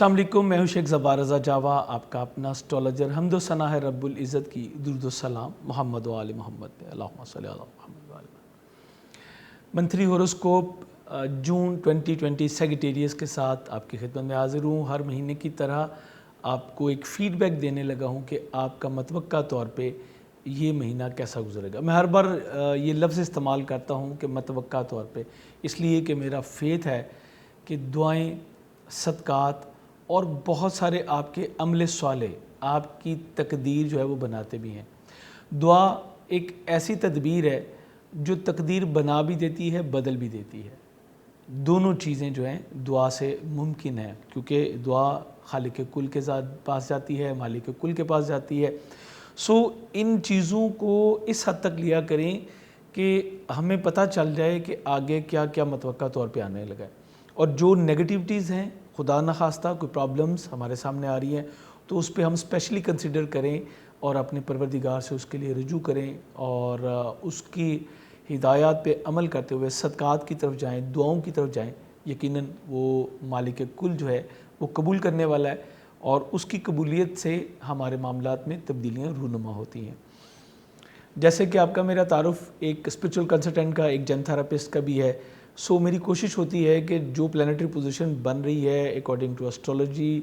अस्सलाम वालेकुम, मैं हूं शेख ज़फ़ार रज़ा जावा, आपका अपना एस्ट्रोलॉजर। हम्द व सना है रब्बुल इज़्ज़त की, दुरूद व सलाम मोहम्मद व आले मोहम्मद पे, अल्लाहुम्मा सल्ली अला मुहम्मद व आले मोहम्मद। मंथली होरोस्कोप जून 2020 सेजिटेरियस के साथ आपकी खिदमत में हाज़िर हूँ। हर महीने की तरह आपको एक फ़ीडबैक देने लगा हूँ कि आपका मतवक्का तौर पे ये महीना कैसा गुजरेगा। मैं हर बार ये लफ्ज़ इस्तेमाल करता हूँ कि मतवक्का तौर पे, इसलिए कि मेरा फ़ेथ है कि दुआएं, सदक़ात और बहुत सारे आपके अमल साले आपकी तकदीर जो है वो बनाते भी हैं। दुआ एक ऐसी तदबीर है जो तकदीर बना भी देती है, बदल भी देती है। दोनों चीज़ें जो हैं दुआ से मुमकिन है, क्योंकि दुआ खालिक कुल के पास जाती है, मालिक कुल के पास जाती है। सो इन चीज़ों को इस हद तक लिया करें कि हमें पता चल जाए कि आगे क्या क्या मतवक्का तौर पे आने लगा है। और जो नेगेटिविटीज़ हैं, खुदा न खास्ता कोई प्रॉब्लम्स हमारे सामने आ रही हैं, तो उस पर हम स्पेशली कंसिडर करें और अपने परवरदिगार से उसके लिए रुजू करें और उसकी हिदायत पे अमल करते हुए सदक़ात की तरफ जाएं, दुआओं की तरफ जाएं। यकीनन वो मालिक कुल जो है वो कबूल करने वाला है और उसकी कबूलियत से हमारे मामलात में तब्दीलियाँ रूनुमा होती हैं। जैसे कि आपका मेरा तारुफ़ एक स्पिरिचुअल कंसल्टेंट का, एक जेन थेरेपिस्ट का भी है। सो मेरी कोशिश होती है कि जो प्लानिटरी पोजीशन बन रही है अकॉर्डिंग टू एस्ट्रोलॉजी,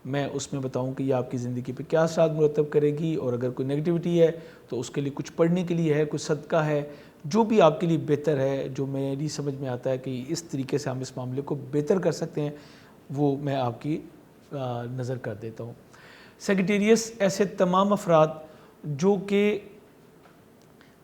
मैं उसमें बताऊं कि ये आपकी ज़िंदगी पे क्या असरात मुरतब करेगी, और अगर कोई नेगेटिविटी है तो उसके लिए कुछ पढ़ने के लिए है, कुछ सदका है, जो भी आपके लिए बेहतर है, जो मेरी समझ में आता है कि इस तरीके से हम इस मामले को बेहतर कर सकते हैं, वो मैं आपकी नज़र कर देता हूँ। सेजिटेरियस ऐसे तमाम अफराद जो कि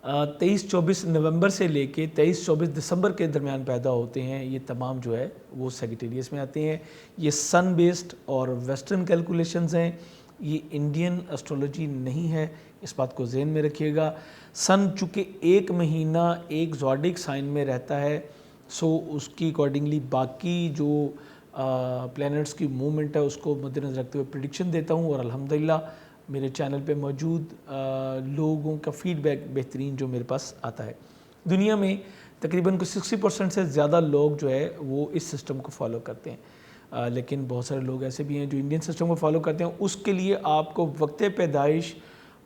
23-24 नवंबर से लेके 23-24 दिसंबर के दरमियान पैदा होते हैं, ये तमाम जो है वो सेजिटेरियस में आते हैं। ये सन बेस्ड और वेस्टर्न कैलकुलेशंस हैं, ये इंडियन एस्ट्रोलॉजी नहीं है, इस बात को ज़हन में रखिएगा। सन चूँकि एक महीना एक ज़ोडिक साइन में रहता है, सो उसकी अकॉर्डिंगली बाकी जो प्लैनेट्स की मूवमेंट है उसको मद्देनज़र रखते हुए प्रेडिक्शन देता हूँ। और अल्हम्दुलिल्लाह मेरे चैनल पे मौजूद लोगों का फ़ीडबैक बेहतरीन जो मेरे पास आता है। दुनिया में तकरीबन कुछ 60% से ज़्यादा लोग जो है वो इस सिस्टम को फॉलो करते हैं, लेकिन बहुत सारे लोग ऐसे भी हैं जो इंडियन सिस्टम को फॉलो करते हैं। उसके लिए आपको वक्त पैदाइश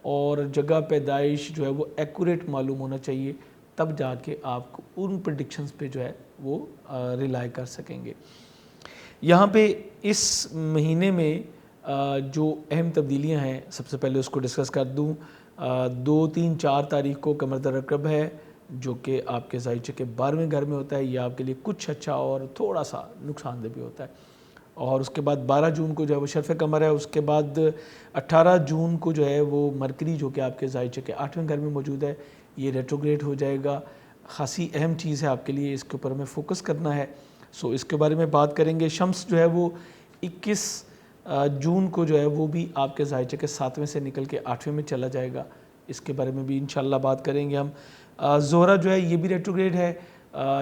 और जगह पैदाइश जो है वो एक्यूरेट मालूम होना चाहिए, तब जाके आप उन प्रेडिक्शंस पे जो है वो रिलाई कर सकेंगे। यहाँ पे इस महीने में जो अहम तब्दीलियाँ हैं, सबसे पहले उसको डिस्कस कर दूँ। 2, 3, 4 तारीख को कमर दरकब है, जो कि आपके ज़ाइचे के 12वें घर में होता है। ये आपके लिए कुछ अच्छा और थोड़ा सा नुकसानदेह भी होता है। और उसके बाद 12 जून को जो है वो शर्फ़ कमर है। उसके बाद 18 जून को जो है वो मरकरी, जो कि आपके ज़ाइचे के 8वें घर में मौजूद है, ये रेट्रोग्रेड हो जाएगा। ख़ासी अहम चीज़ है आपके लिए, इसके ऊपर हमें फ़ोकस करना है। सो इसके बारे में बात करेंगे। शम्स जो है वो 21 जून को जो है वो भी आपके ज़ाइचे के 7वें से निकल के 8वें में चला जाएगा, इसके बारे में भी इंशाल्लाह बात करेंगे हम। ज़ोहरा जो है ये भी रेट्रोग्रेड है,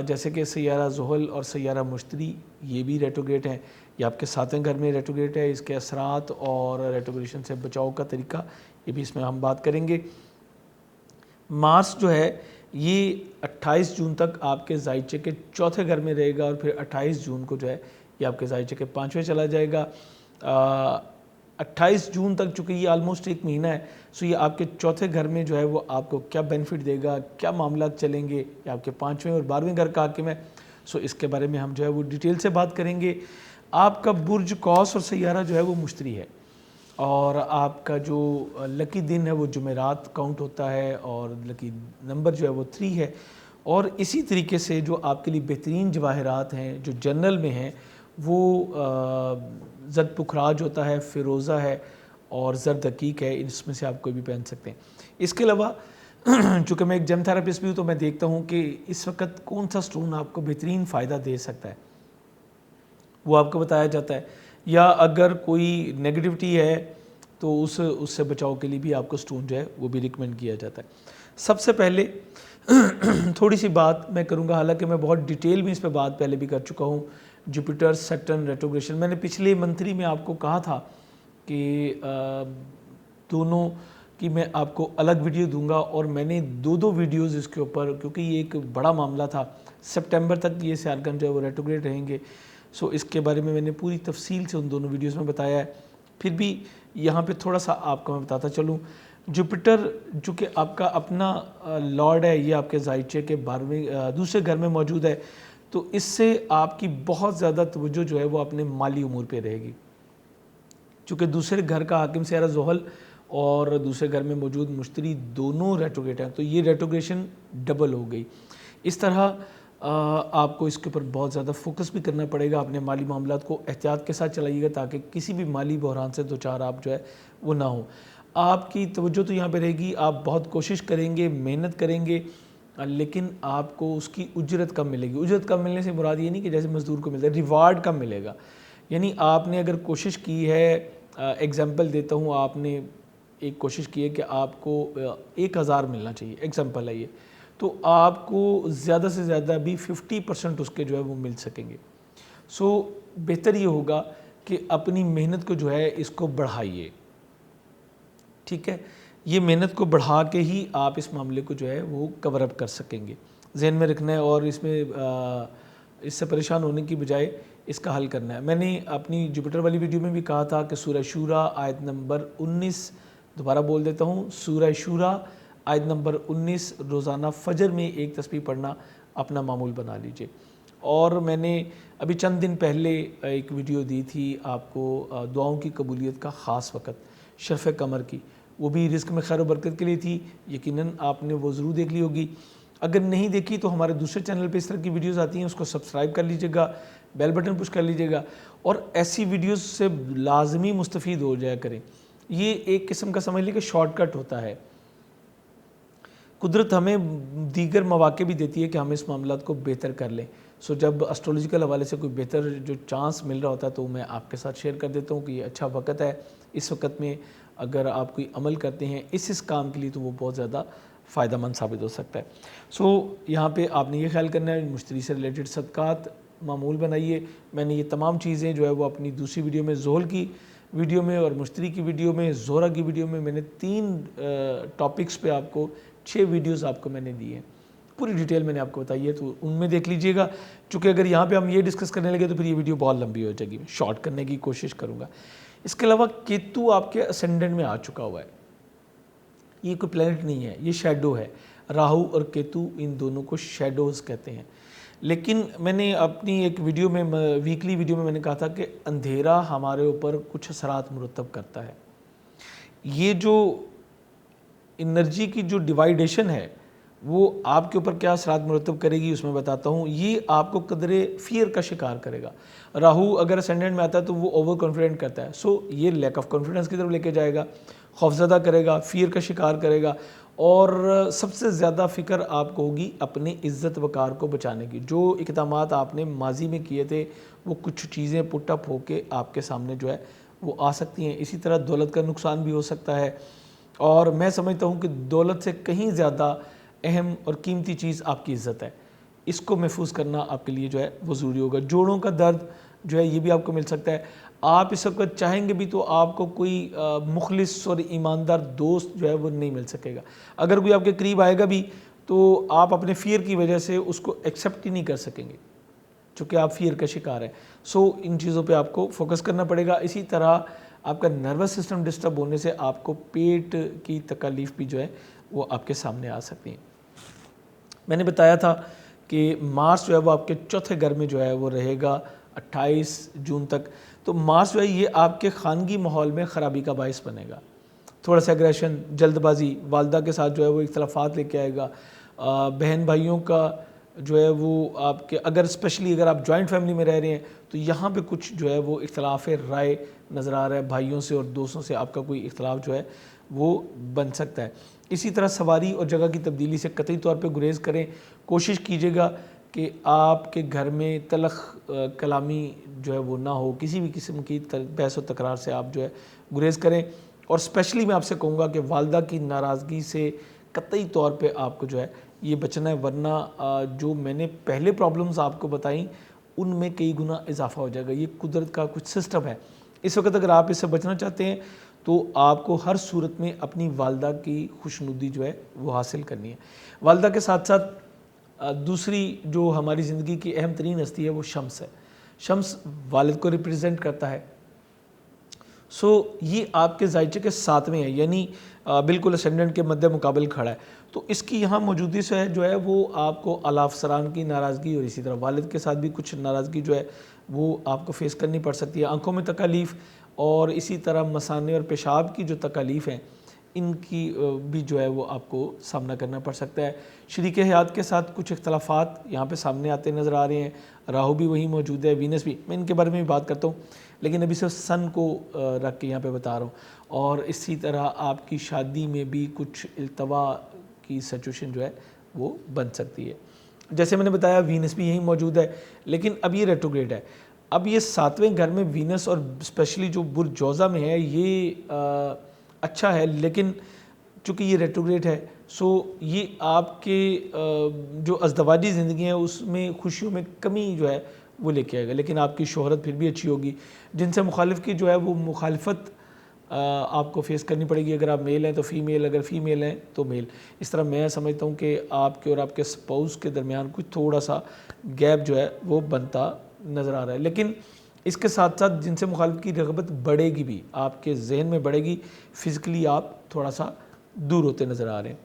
जैसे कि सैयारा ज़ुहल और सैयारा मुश्तरी ये भी रेट्रोग्रेड हैं। ये आपके 7वें घर में रेट्रोग्रेड है, इसके असरात और रेट्रोग्रेशन से बचाव का तरीका ये भी इसमें हम बात करेंगे। मार्स जो है ये 28 जून तक आपके ज़ाइचे के 4थे घर में रहेगा और फिर 28 जून को जो है ये आपके ज़ाइचे के 5वें चला जाएगा। 28 जून तक, चूँकि ये आलमोस्ट एक महीना है, सो ये आपके 4थे घर में जो है वो आपको क्या बेनिफिट देगा, क्या मामला चलेंगे, ये आपके 5वें और 12वें घर का हाकिम है। सो इसके बारे में हम जो है वो डिटेल से बात करेंगे। आपका बुर्ज कौस और सैयारा जो है वो मुश्तरी है, और आपका जो लकी दिन है वो जुमेरात काउंट होता है, और लकी नंबर जो है वो 3 है। और इसी तरीके से जो आपके लिए बेहतरीन जवाहरात हैं जो जनरल में हैं, वो ज़र्द पुखराज होता है, फ़िरोज़ा है और ज़र्द हकीक है। इसमें से आप कोई भी पहन सकते हैं। इसके अलावा चूँकि मैं एक जेम थेरेपिस्ट भी हूँ, तो मैं देखता हूँ कि इस वक्त कौन सा स्टोन आपको बेहतरीन फ़ायदा दे सकता है, वो आपको बताया जाता है। या अगर कोई नेगेटिविटी है तो उससे बचाव के लिए भी आपको स्टोन जो है वो भी रिकमेंड किया जाता है। सबसे पहले थोड़ी सी बात मैं करूँगा, हालांकि मैं बहुत डिटेल में इस पर बात पहले भी कर चुका हूँ। जुपिटर सैटर्न रेट्रोग्रेशन, मैंने पिछले मंथली में आपको कहा था कि दोनों की मैं आपको अलग वीडियो दूंगा, और मैंने 2 वीडियोज़ इसके ऊपर, क्योंकि ये एक बड़ा मामला था। सितंबर तक ये सारगन जो है वो रेट्रोग्रेड रहेंगे, سو اس کے بارے میں نے پوری تفصیل سے ان دونوں ویڈیوز میں بتایا ہے. پھر بھی یہاں پہ تھوڑا سا آپ کو میں بتاتا چلوں. جوپیٹر جو کہ آپ کا اپنا لارڈ ہے, یہ آپ کے زائچے کے 12ویں دوسرے گھر میں موجود ہے, تو اس سے آپ کی بہت زیادہ توجہ جو ہے وہ اپنے مالی امور پہ رہے گی. چونکہ دوسرے گھر کا حاکم سیارہ زحل اور دوسرے گھر میں موجود مشتری دونوں ریٹروگریٹ ہیں, تو یہ ریٹروگریشن ڈبل ہو گئی. اس طرح آپ کو اس کے اوپر بہت زیادہ فوکس بھی کرنا پڑے گا. اپنے مالی معاملات کو احتیاط کے ساتھ چلائیے گا تاکہ کسی بھی مالی بحران سے دوچار آپ جو ہے وہ نہ ہوں. آپ کی توجہ تو یہاں پہ رہے گی, آپ بہت کوشش کریں گے, محنت کریں گے, لیکن آپ کو اس کی اجرت کم ملے گی. اجرت کم ملنے سے مراد یہ نہیں کہ جیسے مزدور کو ملتا ہے, ریوارڈ کم ملے گا. یعنی آپ نے اگر کوشش کی ہے, ایگزامپل دیتا ہوں, آپ نے ایک کوشش کی ہے کہ آپ کو 1000 ملنا چاہیے, ایگزامپل ہے یہ, تو آپ کو زیادہ سے زیادہ بھی 50% اس کے جو ہے وہ مل سکیں گے. سو بہتر یہ ہوگا کہ اپنی محنت کو جو ہے اس کو بڑھائیے. ٹھیک ہے, یہ محنت کو بڑھا کے ہی آپ اس معاملے کو جو ہے وہ کور اپ کر سکیں گے, ذہن میں رکھنا ہے. اور اس میں اس سے پریشان ہونے کی بجائے اس کا حل کرنا ہے. میں نے اپنی جوپیٹر والی ویڈیو میں بھی کہا تھا کہ سورہ شورا آیت نمبر 19, دوبارہ بول دیتا ہوں, سورہ شورا آیت نمبر 19 روزانہ فجر میں ایک تسبیح پڑھنا اپنا معمول بنا لیجئے. اور میں نے ابھی چند دن پہلے ایک ویڈیو دی تھی آپ کو دعاؤں کی قبولیت کا خاص وقت, شرف قمر کی, وہ بھی رزق میں خیر و برکت کے لیے تھی. یقیناً آپ نے وہ ضرور دیکھ لی ہوگی. اگر نہیں دیکھی تو ہمارے دوسرے چینل پہ اس طرح کی ویڈیوز آتی ہیں, اس کو سبسکرائب کر لیجئے گا, بیل بٹن پش کر لیجئے گا, اور ایسی ویڈیوز سے لازمی مستفید ہو جایا کریں. یہ ایک قسم کا سمجھ لیں کہ شارٹ کٹ ہوتا ہے. قدرت ہمیں دیگر مواقع بھی دیتی ہے کہ ہم اس معاملات کو بہتر کر لیں. سو جب اسٹرولوجیکل حوالے سے کوئی بہتر جو چانس مل رہا ہوتا ہے تو میں آپ کے ساتھ شیئر کر دیتا ہوں کہ یہ اچھا وقت ہے. اس وقت میں اگر آپ کوئی عمل کرتے ہیں اس کام کے لیے تو وہ بہت زیادہ فائدہ مند ثابت ہو سکتا ہے. سو یہاں پہ آپ نے یہ خیال کرنا ہے, مشتری سے ریلیٹڈ صدقات معمول بنائیے. میں نے یہ تمام چیزیں جو ہے وہ اپنی دوسری ویڈیو میں, زحل کی ویڈیو میں اور مشتری کی ویڈیو میں, زہرہ کی ویڈیو میں نے 3 ٹاپکس پہ آپ کو 6 ویڈیوز آپ کو میں نے دی ہیں, پوری ڈیٹیل میں نے آپ کو بتائی ہے, تو ان میں دیکھ لیجئے گا. چونکہ اگر یہاں پہ ہم یہ ڈسکس کرنے لگے تو پھر یہ ویڈیو بہت لمبی ہو جائے گی, شارٹ کرنے کی کوشش کروں گا. اس کے علاوہ کیتو آپ کے اسینڈنٹ میں آ چکا ہوا ہے. یہ کوئی پلینٹ نہیں ہے, یہ شیڈو ہے. راہو اور کیتو ان دونوں کو شیڈوز کہتے ہیں. لیکن میں نے اپنی ایک ویڈیو میں, ویکلی ویڈیو میں نے کہا تھا کہ اندھیرا ہمارے اوپر کچھ اثرات مرتب کرتا ہے. یہ جو انرجی کی جو ڈیوائیڈیشن ہے وہ آپ کے اوپر کیا اثرات مرتب کرے گی اس میں بتاتا ہوں. یہ آپ کو قدرے فیئر کا شکار کرے گا. راہو اگر اسینڈنٹ میں آتا ہے تو وہ اوور کانفیڈنٹ کرتا ہے, سو یہ لیک آف کانفیڈنس کی طرف لے کے جائے گا, خوفزدہ کرے گا, فیئر کا شکار کرے گا. اور سب سے زیادہ فکر آپ کو ہوگی اپنے عزت وقار کو بچانے کی. جو اقدامات آپ نے ماضی میں کیے تھے وہ کچھ چیزیں پٹ اپ ہو کے آپ کے سامنے جو ہے وہ آ سکتی ہیں. اسی طرح دولت کا نقصان بھی ہو سکتا ہے, اور میں سمجھتا ہوں کہ دولت سے کہیں زیادہ اہم اور قیمتی چیز آپ کی عزت ہے. اس کو محفوظ کرنا آپ کے لیے جو ہے وہ ضروری ہوگا. جوڑوں کا درد جو ہے یہ بھی آپ کو مل سکتا ہے. آپ اس وقت چاہیں گے بھی تو آپ کو کوئی مخلص اور ایماندار دوست جو ہے وہ نہیں مل سکے گا. اگر کوئی آپ کے قریب آئے گا بھی تو آپ اپنے فیئر کی وجہ سے اس کو ایکسیپٹ ہی نہیں کر سکیں گے, چونکہ آپ فیئر کا شکار ہیں. سو ان چیزوں پہ آپ کو فوکس کرنا پڑے گا. اسی طرح آپ کا نروس سسٹم ڈسٹرب ہونے سے آپ کو پیٹ کی تکالیف بھی جو ہے وہ آپ کے سامنے آ سکتی ہیں. میں نے بتایا تھا کہ مارس جو ہے وہ آپ کے چوتھے گھر میں جو ہے وہ رہے گا 28 جون تک. تو مارس جو ہے یہ آپ کے خانگی ماحول میں خرابی کا باعث بنے گا. تھوڑا سا ایگریشن, جلد بازی, والدہ کے ساتھ جو ہے وہ اختلافات لے کے آئے گا. بہن بھائیوں کا جو ہے وہ آپ کے, اگر اسپیشلی اگر آپ جوائنٹ فیملی میں رہ رہے ہیں تو یہاں پہ کچھ جو ہے وہ اختلاف رائے نظر آ رہا ہے. بھائیوں سے اور دوستوں سے آپ کا کوئی اختلاف جو ہے وہ بن سکتا ہے. اسی طرح سواری اور جگہ کی تبدیلی سے قطعی طور پہ گریز کریں. کوشش کیجیے گا کہ آپ کے گھر میں تلخ کلامی جو ہے وہ نہ ہو. کسی بھی قسم کی بحث و تکرار سے آپ جو ہے گریز کریں. اور اسپیشلی میں آپ سے کہوں گا کہ والدہ کی ناراضگی سے قطعی طور پہ آپ کو جو ہے یہ بچنا ہے, ورنہ جو میں نے پہلے پرابلمز آپ کو بتائیں ان میں کئی گنا اضافہ ہو جائے گا. یہ قدرت کا کچھ سسٹم ہے. اس وقت اگر آپ اس سے بچنا چاہتے ہیں تو آپ کو ہر صورت میں اپنی والدہ کی خوشنودی جو ہے وہ حاصل کرنی ہے. والدہ کے ساتھ ساتھ دوسری جو ہماری زندگی کی اہم ترین ہستی ہے وہ شمس ہے. शम्स वालिद को रिप्रेजेंट करता है। सो ये आपके जायचे के 7वें है, यानी बिल्कुल असेंडेंट के मध्य मुकाबल खड़ा है। तो इसकी यहाँ मौजूदगी से जो है वो आपको आला अफसरान की नाराज़गी और इसी तरह वालिद के साथ भी कुछ नाराज़गी जो है वो आपको फेस करनी पड़ सकती है। आंखों में तकलीफ़ और इसी तरह मसाने और पेशाब की जो तकलीफ़ हैं इनकी भी जो है वो आपको सामना करना पड़ सकता है। शरीक हयात के साथ कुछ इख्तलाफात यहाँ पे सामने आते नज़र आ रहे हैं। राहु भी वहीं मौजूद है, वीनस भी, मैं इनके बारे में भी बात करता हूँ, लेकिन अभी सिर्फ सन को रख के यहाँ पे बता रहा हूँ। और इसी तरह आपकी शादी में भी कुछ इल्तवा की सिचुएशन जो है वो बन सकती है। जैसे मैंने बताया वीनस भी यहीं मौजूद है, लेकिन अब ये रेट्रोग्रेड है। अब ये 7वें घर में वीनस और स्पेशली जो बुर्ज जोज़ा में है ये अच्छा है, लेकिन चूँकि ये रेट्रोग्रेड है सो ये आपके जो अज़दवाजी ज़िंदगी है उसमें खुशियों में कमी जो है वो लेके आएगा, लेकिन आपकी शोहरत फिर भी अच्छी होगी। जिनसे मुखालिफ की जो है वो मुखालफत आपको फेस करनी पड़ेगी। अगर आप मेल हैं तो फ़ीमेल, अगर फ़ीमेल हैं तो मेल। इस तरह मैं समझता हूँ कि आपके और आपके स्पाउस के दरमियान कुछ थोड़ा सा गैप जो है वो बनता नज़र आ रहा है। लेकिन इसके साथ साथ जिनसे मुखालिफ की रग़बत बढ़ेगी भी, आपके जहन में बढ़ेगी, फ़िज़िकली आप थोड़ा सा दूर होते नज़र आ रहे हैं।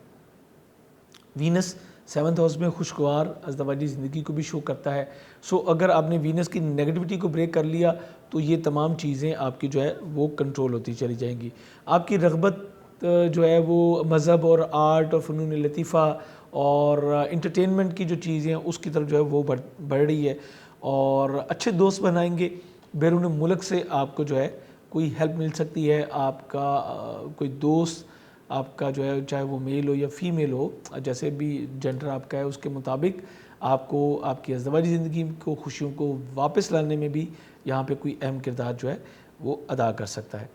वीनस 7th हाउस में खुशगवार अज़दवाजी ज़िंदगी को भी शो करता है। सो अगर आपने वीनस की नेगेटिविटी को ब्रेक कर लिया तो ये तमाम चीज़ें आपकी जो है वो कंट्रोल होती चली जाएंगी। आपकी रग़बत जो है वो मज़हब और आर्ट और फ़नून लतीफ़ा और इंटरटेनमेंट की जो चीज़ें हैं उसकी तरफ जो है वो बढ़ रही है। और अच्छे दोस्त बनाएंगे। बैरून मुल्क से आपको जो है कोई हेल्प मिल सकती है। आपका कोई दोस्त आपका जो है, चाहे वो मेल हो या फीमेल हो, जैसे भी जेंडर आपका है उसके मुताबिक आपको आपकी अज़दवाजी ज़िंदगी को, खुशियों को वापस लाने में भी यहाँ पे कोई अहम किरदार जो है वो अदा कर सकता है।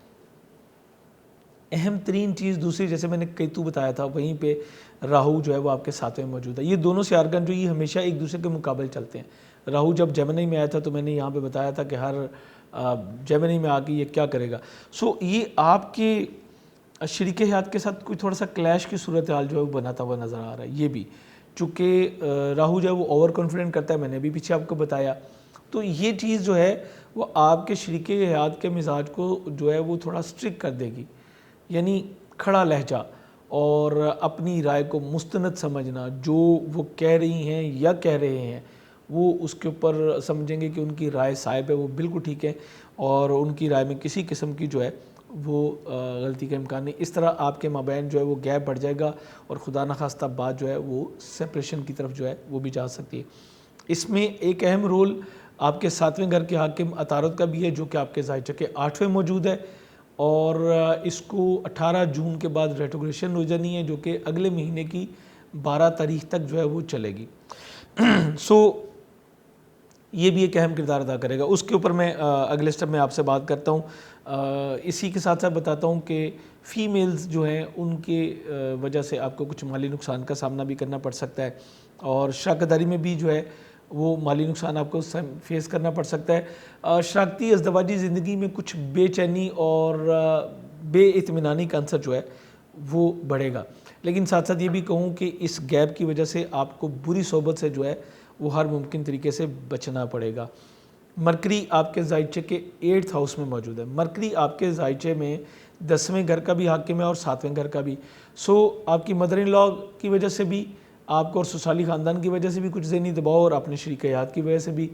अहम तरीन चीज़ दूसरी, जैसे मैंने केतु बताया था, वहीं पे राहु जो है वो आपके 7वें मौजूद है। ये दोनों सियारगन जो ये हमेशा एक दूसरे के मुकाबले चलते हैं। राहु जब जेमिनी में आया था तो मैंने यहाँ पे बताया था कि हर जेमिनी में आके ये क्या करेगा। सो ये आपके शरीक हयात के साथ कोई थोड़ा सा क्लैश की सूरत हाल जो है वो बनाता हुआ नज़र आ रहा है। ये भी चूँकि राहु जो है वो ओवर कॉन्फिडेंट करता है, मैंने भी पीछे आपको बताया। तो ये चीज़ जो है वो आपके शरीक हयात के मिजाज को जो है वो थोड़ा स्ट्रिक्ट कर देगी, यानी खड़ा लहजा और अपनी राय को मुस्तनद समझना। जो वो कह रही हैं या कह रहे हैं वो उसके ऊपर समझेंगे कि उनकी राय साहिब है, वो बिल्कुल ठीक है और उनकी राय में किसी किस्म की जो है वो गलती का इम्कान नहीं। इस तरह आपके माबैन जो है वो गैप बढ़ जाएगा और खुदा न खास्ता बात जो है वो सेपरेशन की तरफ जो है वो भी जा सकती है। इसमें एक अहम रोल आपके 7वें घर के हाकिम अतारत का भी है, जो कि आपके ज़ायचे के 8वें मौजूद है और इसको 18 जून के बाद रेट्रोग्रेशन हो जानी है, जो कि अगले महीने की 12 तारीख तक जो है वो चलेगी। सो ये भी एक अहम किरदार अदा करेगा। उसके ऊपर मैं अगले स्टेप में आपसे बात करता हूँ। इसी के साथ साथ बताता हूँ कि फ़ीमेल्स जो हैं उनके वजह से आपको कुछ माली नुकसान का सामना भी करना पड़ सकता है और शराकतदारी में भी जो है वो माली नुकसान आपको फेस करना पड़ सकता है। शराकती अज़दवाजी ज़िंदगी में कुछ बेचैनी और बेइत्मीनानी का अंसर जो है वो बढ़ेगा। लेकिन साथ साथ ये भी कहूँ कि इस गैप की वजह से आपको बुरी सोबत से जो है वो हर मुमकिन तरीके से बचना पड़ेगा। मरकरी आपके ज़ायचे के 8th हाउस में मौजूद है। मरकरी आपके ज़ायचे में 10वें घर का भी हाकिम है और 7वें घर का भी। सो आपकी मदर इन लॉ की वजह से भी आपको और ससुराली ख़ानदान की वजह से भी कुछ ज़हनी दबाव और अपने शरीक हयात की वजह से भी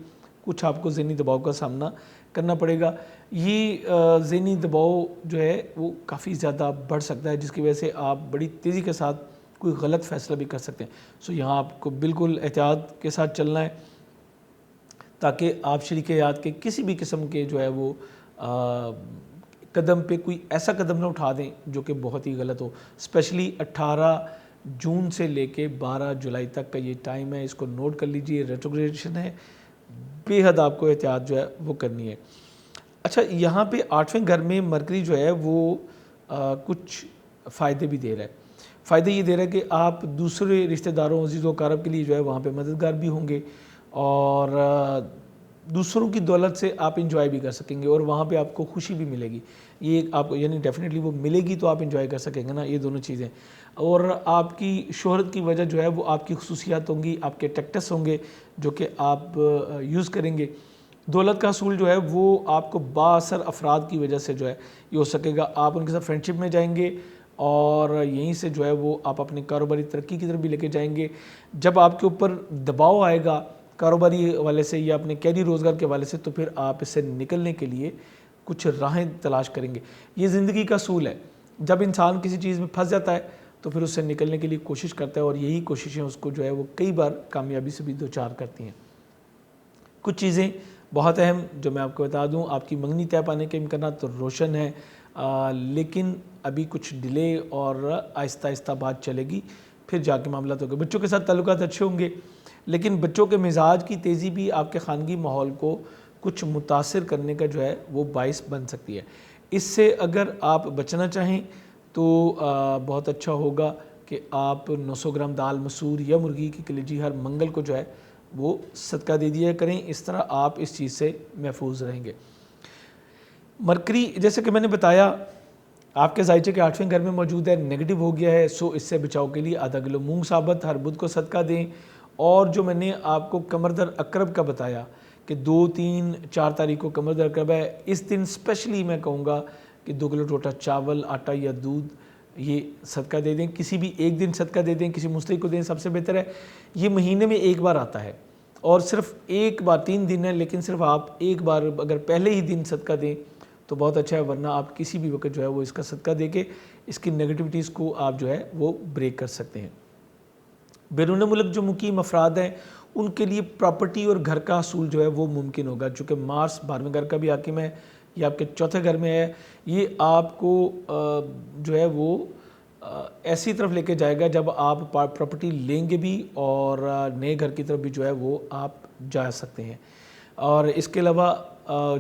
कुछ आपको ज़हनी दबाव का सामना करना पड़ेगा। ये ज़हनी दबाव जो है वो काफ़ी ज़्यादा बढ़ सकता है, जिसकी वजह से आप बड़ी तेज़ी के साथ कोई गलत फ़ैसला भी कर सकते हैं। सो यहाँ आपको बिल्कुल एहतियात के साथ चलना है ताकि आप शरीक हयात के किसी भी किस्म के जो है वो कदम पे कोई ऐसा कदम ना उठा दें जो कि बहुत ही गलत हो। स्पेशली 18 जून से लेके 12 जुलाई तक का ये टाइम है, इसको नोट कर लीजिए। रेट्रोग्रेशन है, बेहद आपको एहतियात जो है वो करनी है। अच्छा, यहाँ पे 8वें घर में मरकरी जो है वो कुछ फ़ायदे भी दे रहा है। फ़ायदे ये दे रहा है कि आप दूसरे रिश्तेदारों, अज़ीज़ कारब के लिए जो है वहाँ पे मददगार भी होंगे और दूसरों की दौलत से आप इंजॉय भी कर सकेंगे और वहाँ पे आपको खुशी भी मिलेगी। ये आपको यानी डेफिनेटली वो मिलेगी तो आप इंजॉय कर सकेंगे ना, ये दोनों चीज़ें। और आपकी शोहरत की वजह जो है वो आपकी खुसूसियात होंगी, आपके टैक्टिक्स होंगे जो कि आप यूज़ करेंगे। دولت کا حصول جو ہے وہ آپ کو بااثر افراد کی وجہ سے جو ہے یہ ہو سکے گا. آپ ان کے ساتھ فرینڈ شپ میں جائیں گے اور یہیں سے جو ہے وہ آپ اپنی کاروباری ترقی کی طرف بھی لے کے جائیں گے. جب آپ کے اوپر دباؤ آئے گا کاروباری حوالے سے یا اپنے کیری روزگار کے حوالے سے تو پھر آپ اس سے نکلنے کے لیے کچھ راہیں تلاش کریں گے. یہ زندگی کا اصول ہے. جب انسان کسی چیز میں پھنس جاتا ہے تو پھر اس سے نکلنے کے لیے کوشش کرتا ہے اور یہی کوششیں اس کو جو ہے وہ کئی بار کامیابی سے بھی دوچار کرتی ہیں. کچھ چیزیں بہت اہم جو میں آپ کو بتا دوں, آپ کی منگنی طے پانے کے امکانات تو روشن ہیں, لیکن ابھی کچھ ڈیلے اور آہستہ آہستہ بات چلے گی, پھر جا کے معاملات ہوگے. بچوں کے ساتھ تعلقات اچھے ہوں گے, لیکن بچوں کے مزاج کی تیزی بھی آپ کے خانگی ماحول کو کچھ متاثر کرنے کا جو ہے وہ باعث بن سکتی ہے. اس سے اگر آپ بچنا چاہیں تو بہت اچھا ہوگا کہ آپ 900 گرام دال مسور یا مرغی کی کلیجی ہر منگل کو جو ہے وہ صدقہ دے دیا کریں. اس طرح آپ اس چیز سے محفوظ رہیں گے. مرکری جیسے کہ میں نے بتایا آپ کے ذائچے کے 8ویں گھر میں موجود ہے, نیگیٹو ہو گیا ہے, سو اس سے بچاؤ کے لیے آدھا کلو مونگ ثابت ہر بدھ کو صدقہ دیں. اور جو میں نے آپ کو کمر درد اقرب کا بتایا کہ 2, 3, 4 تاریخ کو کمر درد اقرب ہے, اس دن اسپیشلی میں کہوں گا کہ 2 کلو ٹوٹا چاول, آٹا یا دودھ یہ صدقہ دے دیں. کسی بھی ایک دن صدقہ دے دیں, کسی مستحق کو دیں, سب سے بہتر ہے. یہ مہینے میں ایک بار آتا ہے اور صرف ایک بار 3 دن ہے, لیکن صرف آپ ایک بار اگر پہلے ہی دن صدقہ دیں تو بہت اچھا ہے, ورنہ آپ کسی بھی وقت جو ہے وہ اس کا صدقہ دے کے اس کی نیگیٹیوٹیز کو آپ جو ہے وہ بریک کر سکتے ہیں. بیرون ملک جو مقیم افراد ہیں ان کے لیے پراپرٹی اور گھر کا حصول جو ہے وہ ممکن ہوگا, چونکہ مارس 12ویں گھر کا بھی حاکم ہے, یہ آپ کے 4تھے گھر میں ہے. یہ آپ کو جو ہے وہ ایسی طرف لے کے جائے گا جب آپ پراپرٹی لیں گے بھی اور نئے گھر کی طرف بھی جو ہے وہ آپ جا سکتے ہیں. اور اس کے علاوہ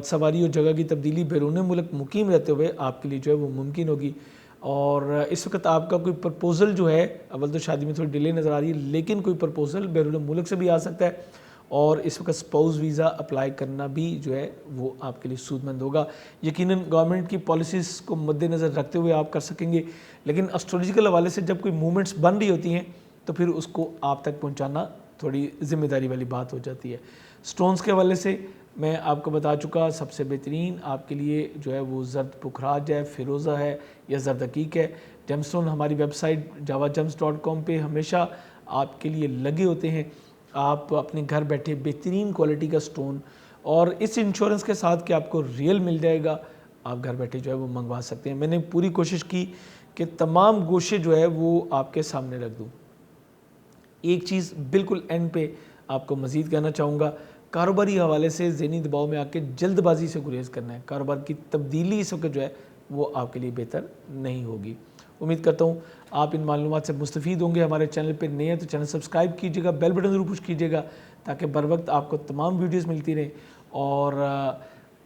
سواری اور جگہ کی تبدیلی بیرون ملک مقیم رہتے ہوئے آپ کے لیے جو ہے وہ ممکن ہوگی. اور اس وقت آپ کا کوئی پرپوزل جو ہے, اول تو شادی میں تھوڑی ڈیلے نظر آ رہی ہے, لیکن کوئی پرپوزل بیرون ملک سے بھی آ سکتا ہے. اور اس وقت سپاؤز ویزا اپلائی کرنا بھی جو ہے وہ آپ کے لیے سود مند ہوگا. یقیناً گورنمنٹ کی پالیسیز کو مد نظر رکھتے ہوئے آپ کر سکیں گے, لیکن اسٹریٹجیکل حوالے سے جب کوئی موومنٹس بن رہی ہوتی ہیں تو پھر اس کو آپ تک پہنچانا تھوڑی ذمہ داری والی بات ہو جاتی ہے. سٹونز کے حوالے سے میں آپ کو بتا چکا, سب سے بہترین آپ کے لیے جو ہے وہ زرد پکھراج ہے, فیروزہ ہے یا زرد عقیق ہے. جیم سٹون ہماری ویب سائٹ javagems.com پہ ہمیشہ آپ کے لیے لگے ہوتے ہیں. آپ اپنے گھر بیٹھے بہترین کوالٹی کا سٹون اور اس انشورنس کے ساتھ کہ آپ کو ریئل مل جائے گا, آپ گھر بیٹھے جو ہے وہ منگوا سکتے ہیں. میں نے پوری کوشش کی کہ تمام گوشے جو ہے وہ آپ کے سامنے رکھ دوں. ایک چیز بالکل اینڈ پہ آپ کو مزید کہنا چاہوں گا, کاروباری حوالے سے ذہنی دباؤ میں آ کے جلد بازی سے گریز کرنا ہے. کاروبار کی تبدیلی اس وقت جو ہے وہ آپ کے لیے بہتر نہیں ہوگی. امید کرتا ہوں آپ ان معلومات سے مستفید ہوں گے. ہمارے چینل پہ نئے ہیں تو چینل سبسکرائب کیجیے گا, بیل بٹن ضرور پش کیجیے گا تاکہ بر وقت آپ کو تمام ویڈیوز ملتی رہیں. اور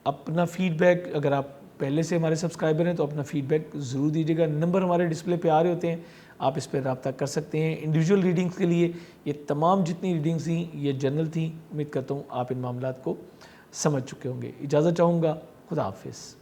اپنا فیڈ بیک, اگر آپ پہلے سے ہمارے سبسکرائبر ہیں تو اپنا فیڈ بیک ضرور دیجیے گا. نمبر ہمارے ڈسپلے پہ آ رہے ہوتے ہیں, آپ اس پہ رابطہ کر سکتے ہیں. انڈیویجول ریڈنگز کے لیے یہ تمام جتنی ریڈنگز تھیں یہ جنرل تھیں. امید کرتا ہوں آپ ان معاملات کو سمجھ چکے ہوں گے. اجازت چاہوں گا, خدا حافظ.